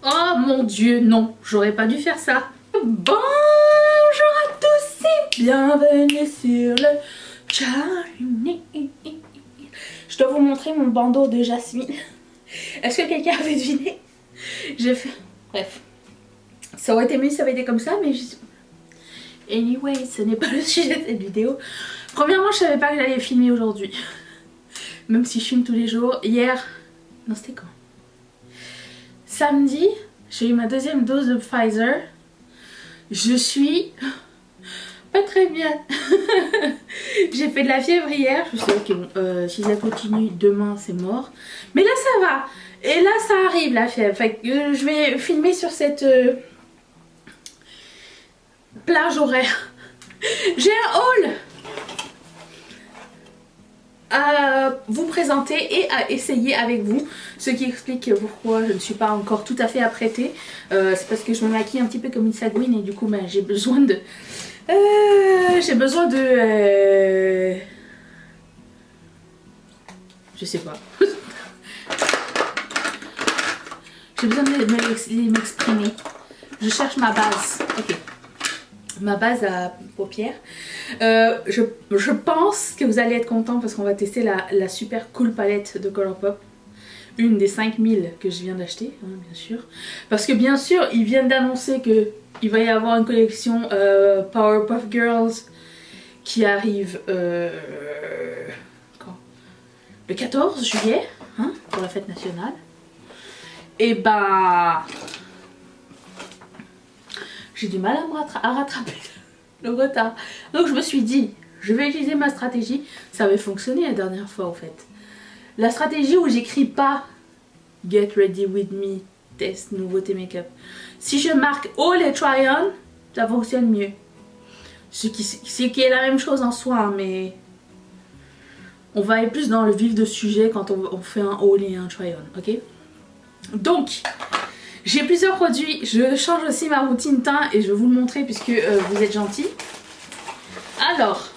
Oh mon Dieu, non, j'aurais pas dû faire ça. Bonjour à tous et bienvenue sur le channel. Je dois vous montrer mon bandeau de Jasmine. Est-ce que quelqu'un avait deviné? J'ai fait... Bref. Ça aurait été mieux si ça avait été comme ça, mais... Anyway, ce n'est pas le sujet de cette vidéo. Premièrement, je savais pas que j'allais filmer aujourd'hui. Même si je filme tous les jours. Hier... Non, c'était quand? Samedi, j'ai eu ma deuxième dose de Pfizer. Je suis pas très bien. J'ai fait de la fièvre hier. Je sais que bon, si ça continue demain, c'est mort. Mais là, ça va. Et là, ça arrive la fièvre. Fait que je vais filmer sur cette plage horaire. J'ai un haul à vous présenter et à essayer avec vous, ce qui explique pourquoi je ne suis pas encore tout à fait apprêtée. C'est parce que je me maquille un petit peu comme une sagouine et du coup j'ai besoin de je sais pas. J'ai besoin de m'exprimer. Je cherche ma base. Ok. Ma base à paupières. Je pense que vous allez être content parce qu'on va tester la super cool palette de Colourpop. Une des 5000 que je viens d'acheter, hein, bien sûr. Parce que bien sûr, ils viennent d'annoncer qu'il va y avoir une collection Powerpuff Girls qui arrive quand? Le 14 juillet, hein, pour la fête nationale. Et bah... j'ai du mal à rattraper le retard. Donc je me suis dit, je vais utiliser ma stratégie. Ça avait fonctionné la dernière fois au fait. La stratégie où j'écris pas Get ready with me, test, nouveauté make-up. Si je marque all et try on, ça fonctionne mieux. Ce qui est la même chose en soi, hein, mais on va aller plus dans le vif de sujet quand on fait un haul et un try on, ok? Donc, j'ai plusieurs produits, je change aussi ma routine teint et je vais vous le montrer puisque vous êtes gentils. Alors,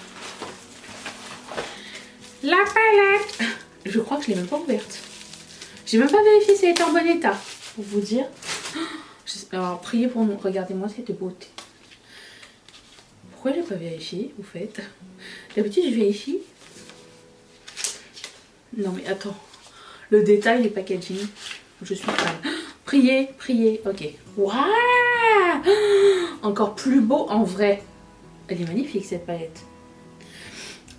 la palette, je crois que je l'ai même pas ouverte. J'ai même pas vérifié si elle était en bon état, pour vous dire. Alors, priez pour nous, regardez-moi cette beauté. Pourquoi je l'ai pas vérifié, vous faites? D'habitude, je vérifie. Non mais attends, le détail, les packaging, je suis fan. Priez, priez, ok. Waouh! Encore plus beau en vrai. Elle est magnifique cette palette.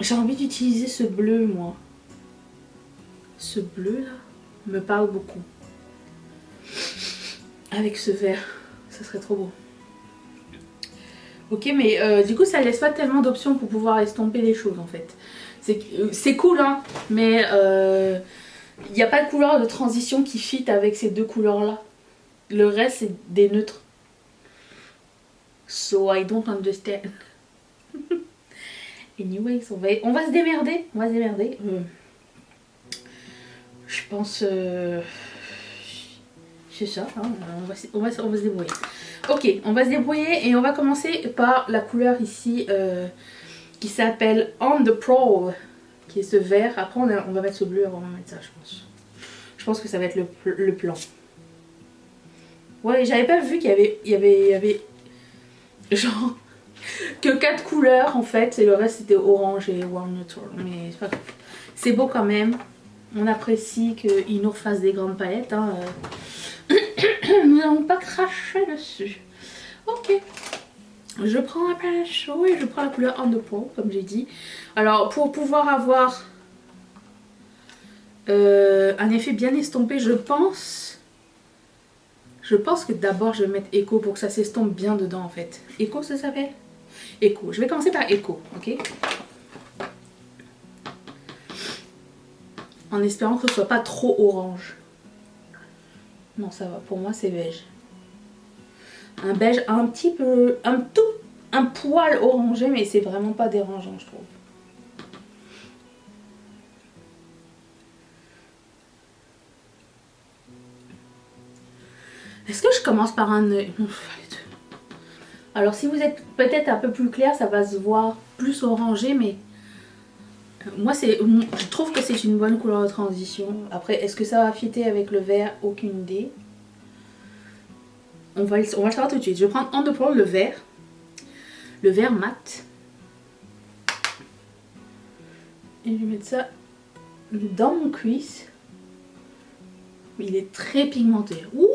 J'ai envie d'utiliser ce bleu moi. Ce bleu là me parle beaucoup. Avec ce vert, ça serait trop beau. Ok, mais du coup ça laisse pas tellement d'options pour pouvoir estomper les choses en fait. C'est cool hein, mais il n'y a pas de couleur de transition qui fit avec ces deux couleurs là. Le reste c'est des neutres. So I don't understand. Anyways, on va se démerder. On va se démerder. Je pense... c'est ça, hein, on va se débrouiller. Ok, on va se débrouiller et on va commencer par la couleur ici qui s'appelle On the Prowl, qui est ce vert. Après on va mettre ce bleu avant de mettre ça, je pense. Je pense que ça va être le plan. Ouais, j'avais pas vu qu'il y avait genre que 4 couleurs en fait et le reste c'était orange et walnut, mais c'est pas grave. C'est beau quand même. On apprécie qu'ils nous refassent des grandes palettes. Hein. Nous n'allons pas cracher dessus. Ok. Je prends la palette chaud et je prends la couleur On the Prowl, comme j'ai dit. Alors, pour pouvoir avoir un effet bien estompé, je pense que d'abord je vais mettre Echo pour que ça s'estompe bien dedans en fait. Echo ça s'appelle? Echo. Je vais commencer par Echo, ok? En espérant que ce soit pas trop orange. Non, ça va. Pour moi, c'est beige. Un beige un petit peu... un poil orangé, mais c'est vraiment pas dérangeant, je trouve. Est-ce que je commence par un œil? Alors, si vous êtes peut-être un peu plus clair, ça va se voir plus orangé, mais... moi, je trouve que c'est une bonne couleur de transition. Après, est-ce que ça va fitter avec le vert? Aucune idée. on va le savoir tout de suite. Je vais prendre On The Pearl, le vert mat. Et je vais mettre ça dans mon cuisse. Il est très pigmenté. Ouh!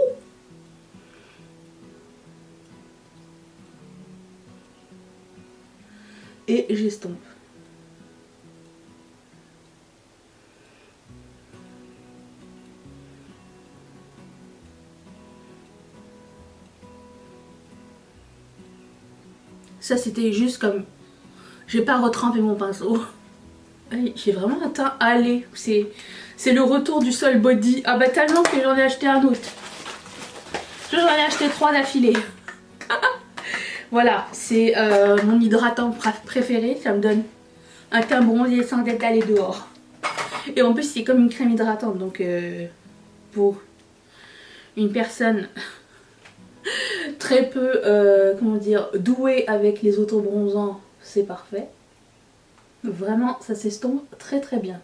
Et j'estompe. Ça c'était juste comme... J'ai pas retrempé mon pinceau. J'ai vraiment un teint allé. C'est le retour du Sol Body. Ah bah tellement que j'en ai acheté un autre. J'en ai acheté 3 d'affilée. Voilà, c'est mon hydratant préféré. Ça me donne un teint bronzé sans être allé dehors. Et en plus c'est comme une crème hydratante. Donc pour une personne très peu, comment dire, douée avec les autobronzants, c'est parfait. Vraiment, ça s'estompe très très bien.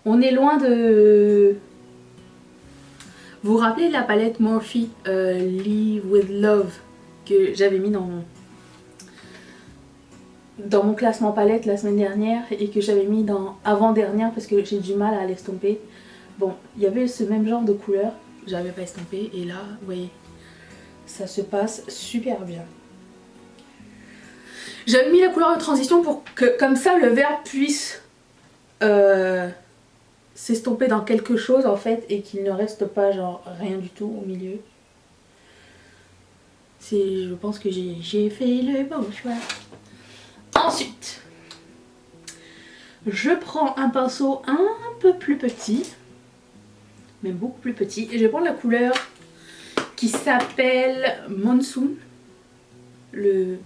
On est loin de... Vous vous rappelez de la palette Morphe Live With Love que j'avais mis dans mon classement palette la semaine dernière et que j'avais mis dans avant-dernière parce que j'ai du mal à l'estomper. Bon, il y avait ce même genre de couleur, j'avais pas estompé et là, vous voyez, ça se passe super bien. J'avais mis la couleur de transition pour que comme ça le vert puisse s'estomper dans quelque chose en fait et qu'il ne reste pas genre rien du tout au milieu. Je pense que j'ai fait le bon choix. Ensuite, je prends un pinceau un peu plus petit, mais beaucoup plus petit, et je prends la couleur qui s'appelle Monsoon, le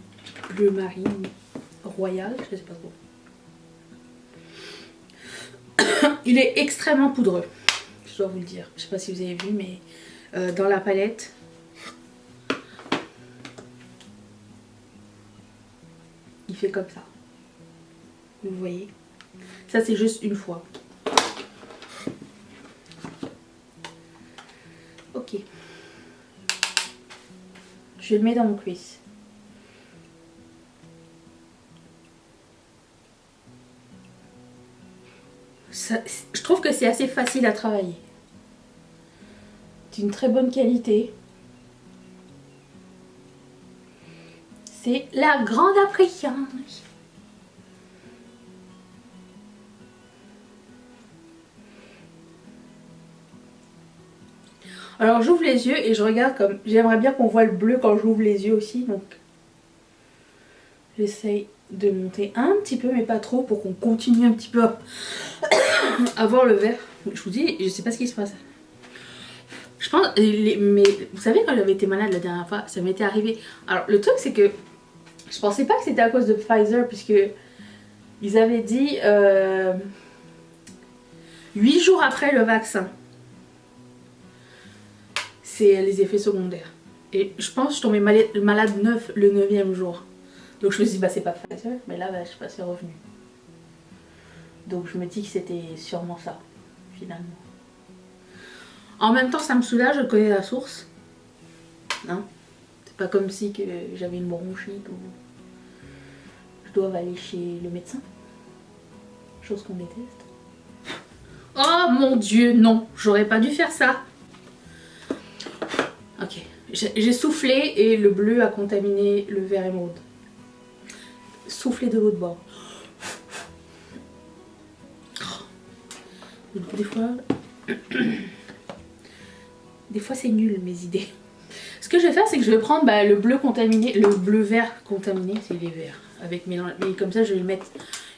bleu marine royal, je sais pas trop. Il est extrêmement poudreux, je dois vous le dire. Je sais pas si vous avez vu, mais dans la palette, il fait comme ça. Vous voyez? Ça c'est juste une fois. Ok. Je le mets dans mon cuisse. Ça, je trouve que c'est assez facile à travailler. C'est une très bonne qualité. C'est la grande appréciance. Alors j'ouvre les yeux et je regarde comme... J'aimerais bien qu'on voit le bleu quand j'ouvre les yeux aussi. Donc j'essaye de monter un petit peu mais pas trop pour qu'on continue un petit peu à voir le vert. Je vous dis, je sais pas ce qui se passe. Je pense... Mais vous savez quand j'avais été malade la dernière fois, ça m'était arrivé. Alors le truc c'est que je pensais pas que c'était à cause de Pfizer puisque ils avaient dit 8 jours après le vaccin. C'est les effets secondaires. Et je pense que je tombais malade le 9e jour. Donc je me suis dit, bah c'est pas Pfizer, mais là, bah, je sais pas, c'est revenu. Donc je me dis que c'était sûrement ça, finalement. En même temps, ça me soulage, je connais la source. Hein? C'est pas comme si que j'avais une bronchite ou je dois aller chez le médecin. Chose qu'on déteste. Oh mon Dieu, non, j'aurais pas dû faire ça. Ok, j'ai soufflé et le bleu a contaminé le vert émeraude. Souffler de l'eau de bord. Des fois c'est nul mes idées. Ce que je vais faire c'est que je vais prendre le bleu contaminé, le bleu vert contaminé, c'est les verts. Avec mélange. Mais comme ça je vais le mettre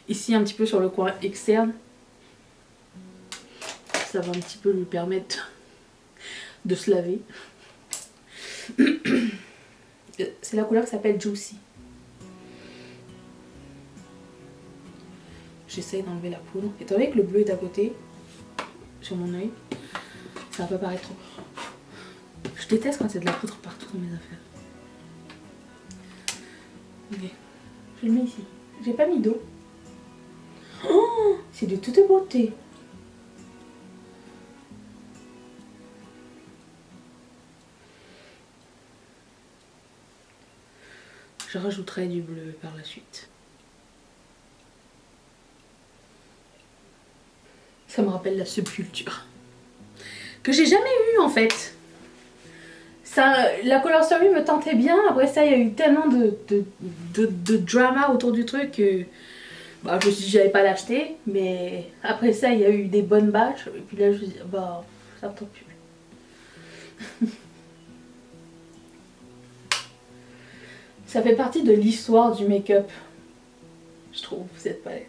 ici un petit peu sur le coin externe. Ça va un petit peu lui permettre de se laver. C'est la couleur qui s'appelle Juicy. J'essaye d'enlever la poudre. Étant donné que le bleu est à côté, sur mon oeil, ça va pas paraître trop. Je déteste quand il y a de la poudre partout dans mes affaires. Ok, je le mets ici. J'ai pas mis d'eau. Oh, c'est de toute beauté. Je rajouterai du bleu par la suite. Ça me rappelle la subculture. Que j'ai jamais eu en fait. Ça, la Color Story me tentait bien. Après ça, il y a eu tellement de drama autour du truc que bah, je me suis dit que j'allais pas l'acheter. Mais après ça, il y a eu des bonnes batches. Et puis là, je me suis dit, bah, ça me tente plus. Ça fait partie de l'histoire du make-up, je trouve, cette palette.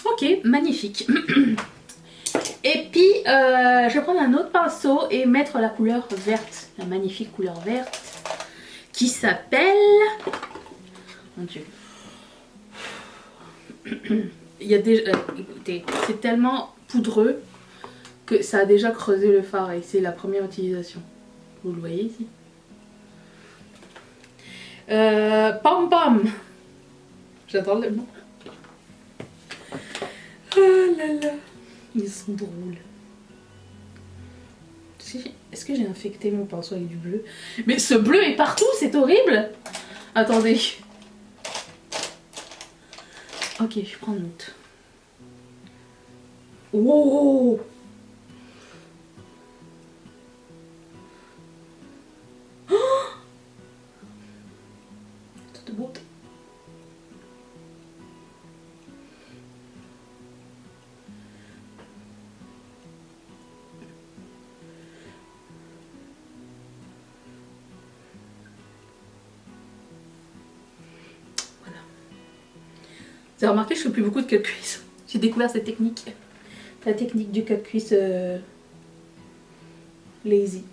Ok, magnifique. Et puis, je vais prendre un autre pinceau et mettre la couleur verte, la magnifique couleur verte, qui s'appelle... Mon Dieu. Il y a déjà... écoutez, c'est tellement poudreux que ça a déjà creusé le fard et c'est la première utilisation. Vous le voyez ici. Pom Pom. J'adore le nom. Oh là là. Ils sont drôles. Est-ce que j'ai infecté mon pinceau avec du bleu? Mais ce bleu est partout, c'est horrible. Attendez. Ok, je prends note. Wow. Toute beauté. Voilà. Vous avez remarqué, je fais plus beaucoup de cut crease. J'ai découvert cette technique. La technique du cut crease lazy.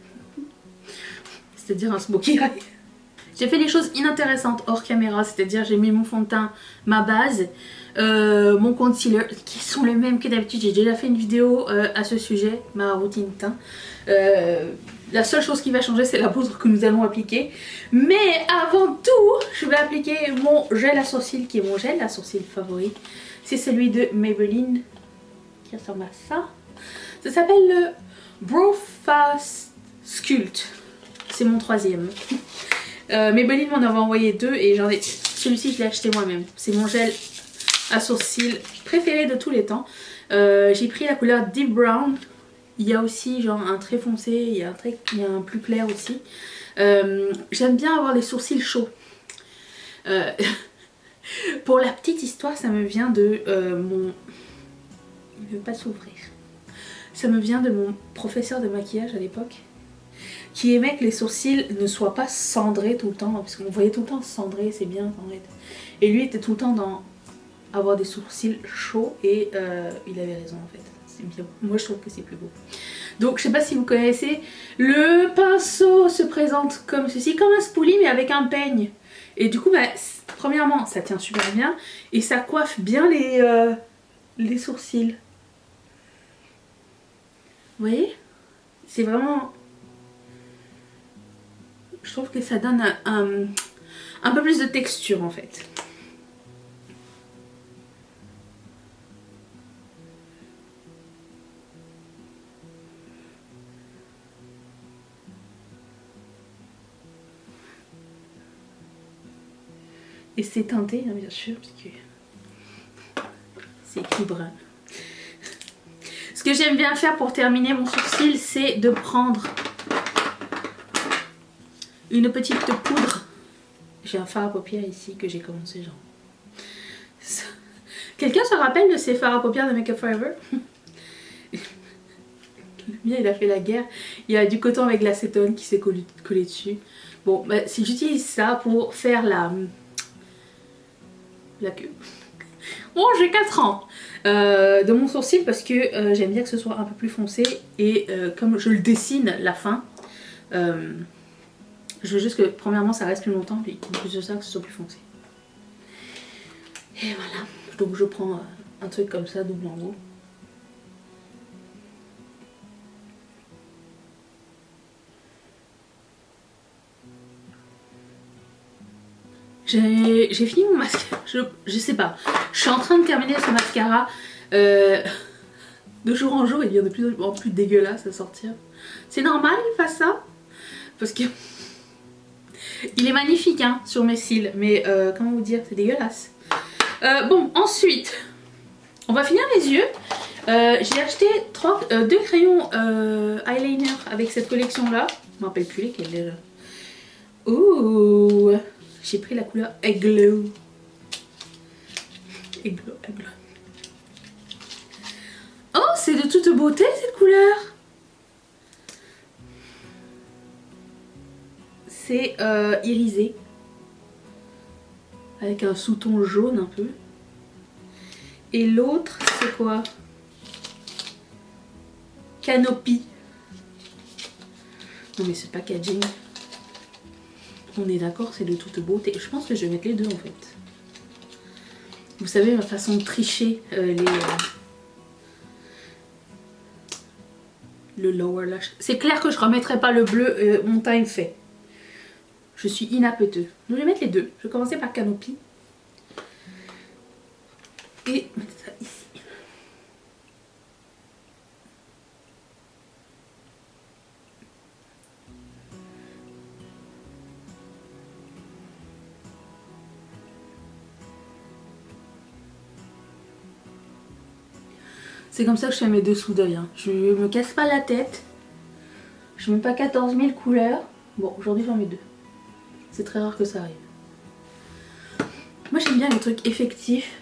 C'est-à-dire un smoky eye. J'ai fait des choses inintéressantes hors caméra, c'est-à-dire j'ai mis mon fond de teint, ma base, mon concealer, qui sont les mêmes que d'habitude. J'ai déjà fait une vidéo à ce sujet, ma routine teint. La seule chose qui va changer, c'est la poudre que nous allons appliquer. Mais avant tout, je vais appliquer mon gel à sourcils, qui est mon gel à sourcils favori. C'est celui de Maybelline, qui ressemble à ça. Ça s'appelle le Brow Fast Sculpt. C'est mon troisième. Maybelline m'en avait envoyé deux et j'en ai... Celui-ci, je l'ai acheté moi-même. C'est mon gel à sourcils préféré de tous les temps. J'ai pris la couleur Deep Brown. Il y a aussi genre un très foncé, il y a un plus clair aussi. J'aime bien avoir les sourcils chauds. Pour la petite histoire, ça me vient de mon... Il ne veut pas s'ouvrir. Ça me vient de mon professeur de maquillage à l'époque, qui aimait que les sourcils ne soient pas cendrés tout le temps, parce qu'on voyait tout le temps cendré, c'est bien en fait. Et lui était tout le temps dans avoir des sourcils chauds et il avait raison en fait. C'est bien. Moi je trouve que c'est plus beau. Donc je sais pas si vous connaissez, le pinceau se présente comme ceci, comme un spoolie mais avec un peigne. Et du coup, bah, premièrement, ça tient super bien et ça coiffe bien les sourcils. Vous voyez? C'est vraiment... Je trouve que ça donne un peu plus de texture en fait. Et c'est teinté, hein, bien sûr, parce que c'est écrit brun. Ce que j'aime bien faire pour terminer mon sourcil, c'est de prendre une petite poudre. J'ai un fard à paupières ici que j'ai commencé genre. Quelqu'un se rappelle de ces fards à paupières de Make Up For Ever? Le mien il a fait la guerre. Il y a du coton avec de l'acétone qui s'est collé dessus. Bon, bah, si j'utilise ça pour faire la queue. Oh, j'ai 4 ans de mon sourcil parce que j'aime bien que ce soit un peu plus foncé et comme je le dessine la fin, je veux juste que premièrement ça reste plus longtemps puis en plus de ça que ce soit plus foncé. Et voilà, donc je prends un truc comme ça double en haut. J'ai fini mon mascara, je sais pas, je suis en train de terminer ce mascara. De jour en jour, il devient de plus en plus dégueulasse à sortir. C'est normal qu'il fasse ça? Parce que... il est magnifique hein, sur mes cils, mais comment vous dire, c'est dégueulasse. Bon, ensuite, on va finir les yeux. J'ai acheté 2 crayons eyeliner avec cette collection là. Je me rappelle plus lesquels déjà. Ouh, j'ai pris la couleur Egg-Glow. Egg-Glow, Egg-Glow. Oh, c'est de toute beauté cette couleur. C'est irisé. Avec un sous-ton jaune un peu. Et l'autre, c'est quoi? Canopy. Non mais ce packaging. On est d'accord, c'est de toute beauté. Je pense que je vais mettre les deux en fait. Vous savez ma façon de tricher le lower lash. C'est clair que je remettrai pas le bleu, mon teint est fait. Je suis inapteux. Donc je vais mettre les deux. Je vais commencer par Canopy. Et mettre ça ici. C'est comme ça que je fais mes dessous d'œil. Hein. Je me casse pas la tête. Je mets pas 14 000 couleurs. Bon, aujourd'hui j'en mets 2. C'est très rare que ça arrive. Moi j'aime bien les trucs effectifs.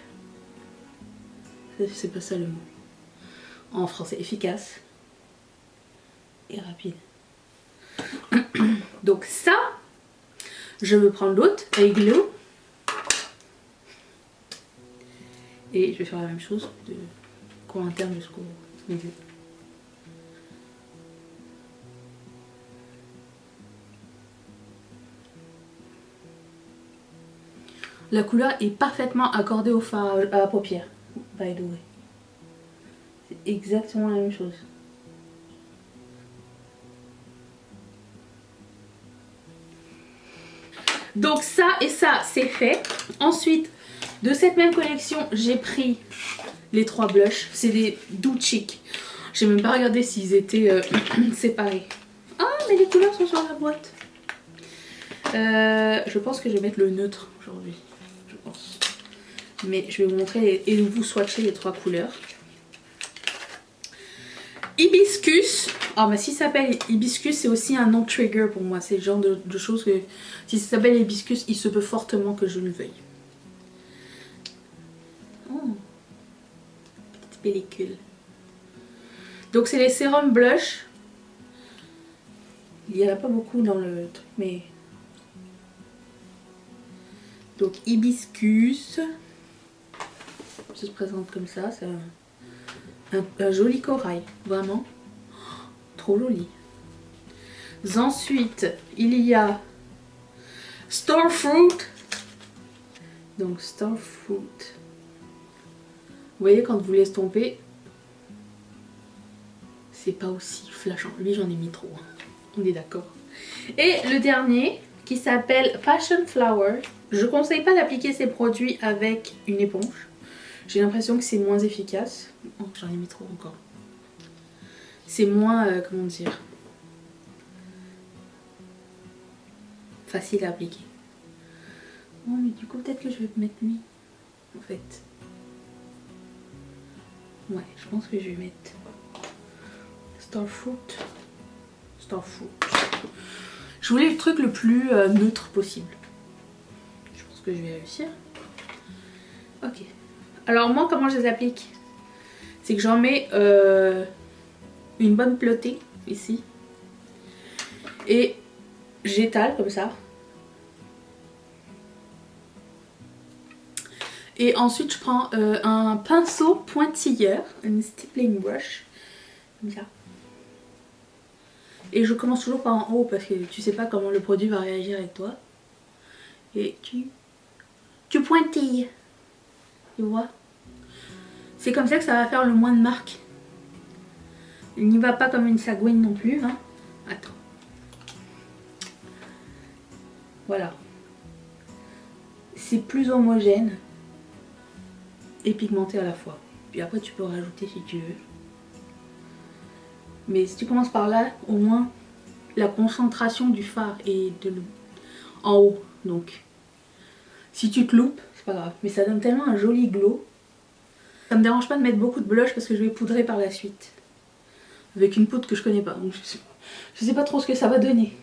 C'est pas ça le mot. En français, efficace. Et rapide. Donc ça, je veux prendre l'autre, Egg-Glow. Et je vais faire la même chose de coin interne jusqu'au milieu. La couleur est parfaitement accordée au fard à la paupière. By the way. C'est exactement la même chose. Donc ça et ça, c'est fait. Ensuite, de cette même collection, j'ai pris les 3 blushs. C'est des Doux Chic. J'ai même pas regardé s'ils étaient séparés. Ah, mais les couleurs sont sur la boîte. Je pense que je vais mettre le neutre aujourd'hui. Je pense. Mais je vais vous montrer et vous swatcher les 3 couleurs. Hibiscus. Ah bah si ça s'appelle hibiscus, c'est aussi un nom trigger pour moi. C'est le genre de choses que si ça s'appelle hibiscus, il se peut fortement que je le veuille. Oh, petite pellicule. Donc c'est les sérums blush. Il n'y en a pas beaucoup dans le truc, mais... Donc hibiscus. Ça se présente comme ça. C'est un joli corail, vraiment. Trop joli. Ensuite, il y a Starfruit. Donc Starfruit. Vous voyez quand vous l'estompez, c'est pas aussi flashant. Lui j'en ai mis trop. On est d'accord. Et le dernier qui s'appelle Passion Flower. Je conseille pas d'appliquer ces produits avec une éponge. J'ai l'impression que c'est moins efficace. Oh, j'en ai mis trop encore. C'est moins, comment dire, facile à appliquer. Oh mais du coup peut-être que je vais mettre lui, en fait. Ouais, je pense que je vais mettre Starfruit. Starfruit. Je voulais le truc le plus neutre possible. Je pense que je vais réussir. Ok. Alors moi comment je les applique? C'est que j'en mets une bonne pelotée ici. Et j'étale comme ça. Et ensuite je prends un pinceau pointilleur, une stippling brush. Comme ça. Et je commence toujours par en haut parce que tu sais pas comment le produit va réagir avec toi. Et tu pointilles. Tu vois? C'est comme ça que ça va faire le moins de marques. Il n'y va pas comme une sagouine non plus. Hein. Attends. Voilà. C'est plus homogène et pigmenté à la fois. Puis après tu peux rajouter si tu veux. Mais si tu commences par là, au moins la concentration du fard est en haut. Donc si tu te loupes, c'est pas grave. Mais ça donne tellement un joli glow. Ça me dérange pas de mettre beaucoup de blush parce que je vais poudrer par la suite. Avec une poudre que je connais pas. Donc je sais pas trop ce que ça va donner.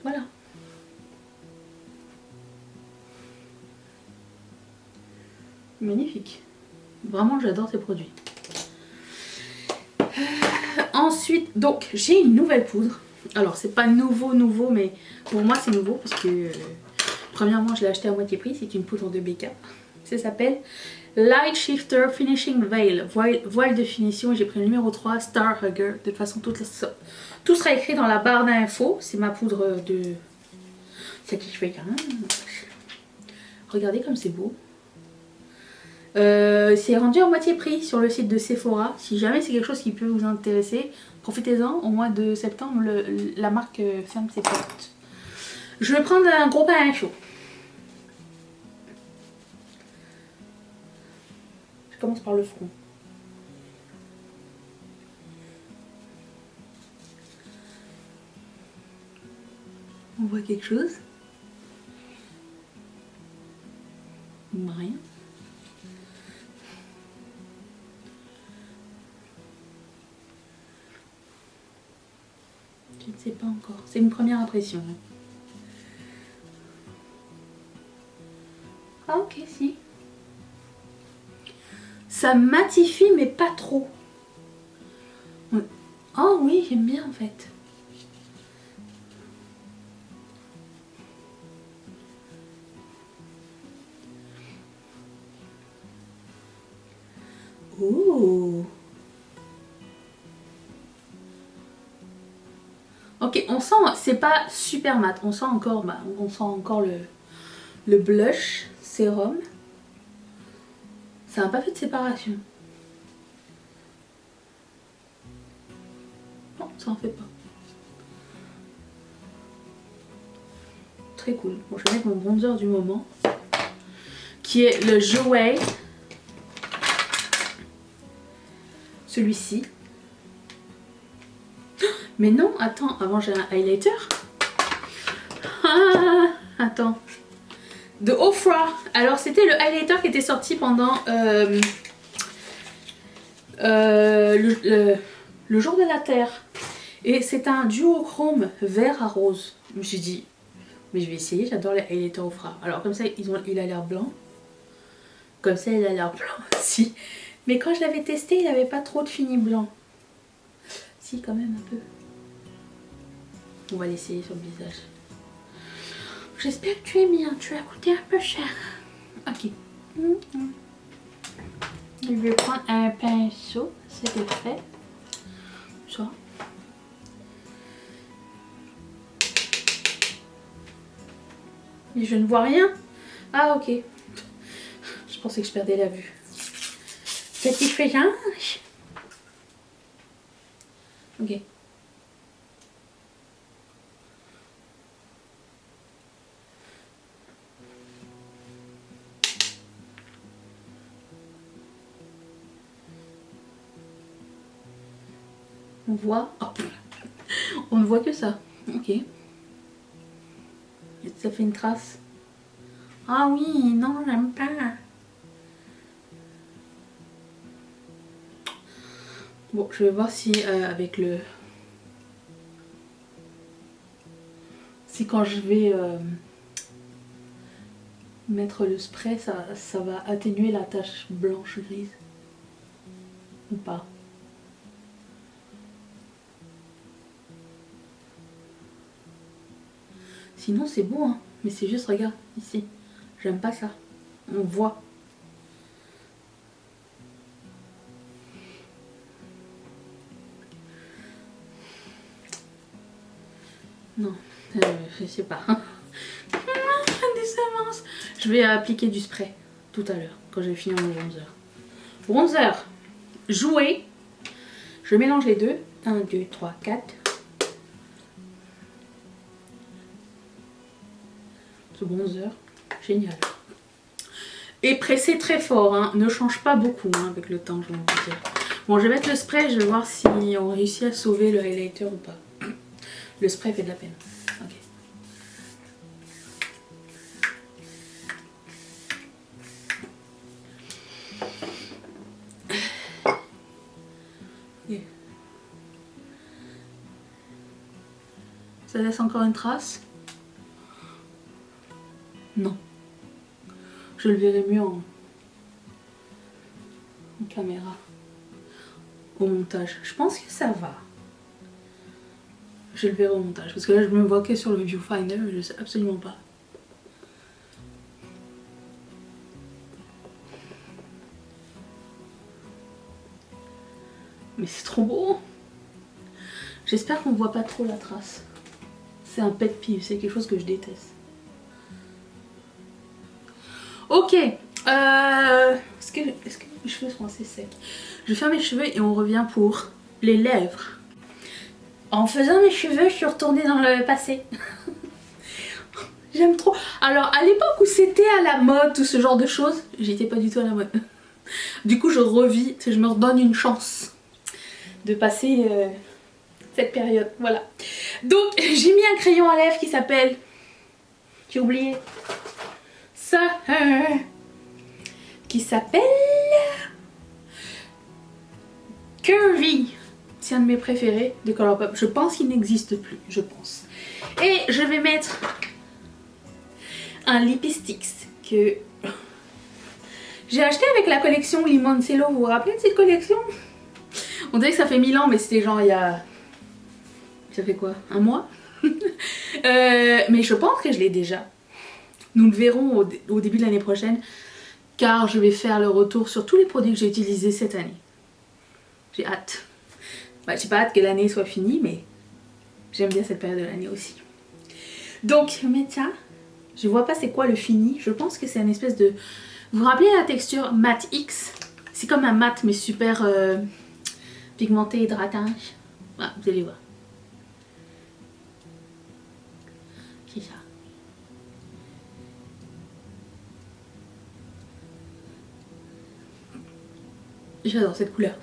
Voilà. Magnifique. Vraiment, j'adore ces produits. Ensuite, donc, j'ai une nouvelle poudre. Alors, c'est pas nouveau, mais pour moi, c'est nouveau parce que, premièrement, je l'ai acheté à moitié prix. C'est une poudre de BK. Ça s'appelle Light Shifter Finishing Veil. Voile de finition. J'ai pris le numéro 3, Star Hugger. De toute façon, tout sera écrit dans la barre d'infos. C'est ma poudre de... C'est qui je fais. Regardez comme c'est beau. C'est rendu à moitié prix sur le site de Sephora. Si jamais c'est quelque chose qui peut vous intéresser, profitez-en. Au mois de septembre, la marque ferme ses portes. Je vais prendre un gros pain chaud. Je commence par le front. On voit quelque chose? Rien. Je ne sais pas encore. C'est une première impression. Ah ok, si. Ça matifie mais pas trop. Oh oui, j'aime bien en fait. Oh. Ok, on sent, c'est pas super mat, on sent encore, le blush sérum. Ça n'a pas fait de séparation. Non, ça en fait pas. Très cool. Bon, je vais mettre mon bronzer du moment, qui est le Jouer. Celui-ci. Mais non, attends, avant j'ai un highlighter. Ah, attends. De Ofra. Alors c'était le highlighter qui était sorti pendant le jour de la Terre. Et c'est un duochrome vert à rose. Je me suis dit, mais je vais essayer, j'adore les highlighters Ofra. Alors comme ça, il a l'air blanc. Comme ça, il a l'air blanc aussi. Mais quand je l'avais testé, il n'avait pas trop de fini blanc. Si, quand même un peu. On va l'essayer sur le visage. J'espère que tu aimes bien. Tu as coûté un peu cher. Ok. Je vais prendre un pinceau. C'était fait. Ça. Mais je ne vois rien. Ah, ok. Je pensais que je perdais la vue. Satisfaisant. Ok. On voit. Oh. On ne voit que ça. Ok. Ça fait une trace. Ah oui, non, j'aime pas. Bon, je vais voir si avec le... Si quand je vais mettre le spray, ça va atténuer la tache blanche grise. Ou pas. Sinon c'est beau, hein. Mais c'est juste, regarde, ici. J'aime pas ça. On voit. Non, je sais pas. Des semences. Je vais appliquer du spray tout à l'heure, quand j'ai fini mon bronzer. Bronzer, Jouer. Je mélange les deux. 1, 2, 3, 4. Ce bronzer, génial. Et pressez très fort, hein. Ne change pas beaucoup hein, avec le temps, je vais vous dire. Bon, je vais mettre le spray, je vais voir si on réussit à sauver le highlighter ou pas. Le spray fait de la peine. Ok. Yeah. Ça laisse encore une trace? Non. Je le verrai mieux en caméra. Au montage. Je pense que ça va. Je le verrai au montage. Parce que là, je me vois que sur le viewfinder. Je sais absolument pas. Mais c'est trop beau. J'espère qu'on voit pas trop la trace. C'est un pet peeve. C'est quelque chose que je déteste. Ok. Est-ce que mes cheveux sont assez secs? Je vais faire mes cheveux et on revient pour les lèvres. En faisant mes cheveux, je suis retournée dans le passé. J'aime trop. Alors, à l'époque où c'était à la mode, tout ce genre de choses, j'étais pas du tout à la mode. Du coup, je revis, je me redonne une chance de passer cette période. Voilà. Donc, j'ai mis un crayon à lèvres qui s'appelle... J'ai oublié. Ça. Qui s'appelle... Curvy. C'est un de mes préférés de Colourpop. Je pense qu'il n'existe plus, je pense. Et je vais mettre un lipstick que j'ai acheté avec la collection Limoncello. Vous vous rappelez de cette collection? On dirait que ça fait 1000 ans, mais c'était genre il y a... Ça fait quoi? Un mois? Mais je pense que je l'ai déjà. Nous le verrons au début de l'année prochaine, car je vais faire le retour sur tous les produits que j'ai utilisés cette année. J'ai hâte. Bah, j'ai pas hâte que l'année soit finie, mais j'aime bien cette période de l'année aussi. Donc, mais tiens, je vois pas c'est quoi le fini. Je pense que c'est une espèce de... Vous vous rappelez la texture Matte X? C'est comme un mat, mais super pigmenté, hydratant. Voilà, vous allez voir. C'est ça. J'adore cette couleur.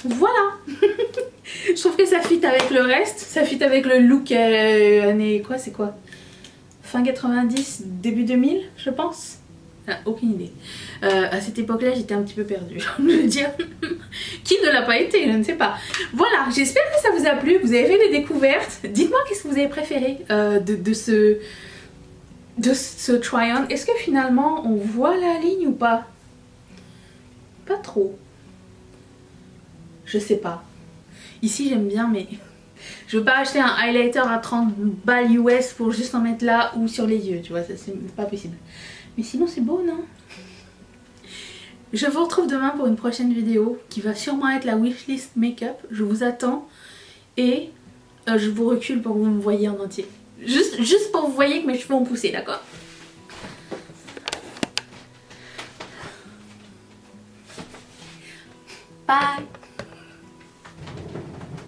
Voilà. Je trouve que ça fit avec le reste. Ça fit avec le look année... Quoi, c'est quoi? Fin 90, début 2000, je pense. Ah, aucune idée. À cette époque-là, j'étais un petit peu perdue. Je veux dire, qui ne l'a pas été, je ne sais pas. Voilà, j'espère que ça vous a plu. Vous avez fait des découvertes. Dites-moi qu'est-ce que vous avez préféré de ce try-on. Est-ce que finalement, on voit la ligne ou pas? Pas trop. Je sais pas. Ici, j'aime bien, mais je veux pas acheter un highlighter à 30 balles US pour juste en mettre là ou sur les yeux, tu vois, ça c'est pas possible. Mais sinon, c'est beau, non? Je vous retrouve demain pour une prochaine vidéo qui va sûrement être la wishlist make-up. Je vous attends et je vous recule pour que vous me voyez en entier. Juste pour que vous voyez que mes cheveux ont poussé, d'accord? Bye!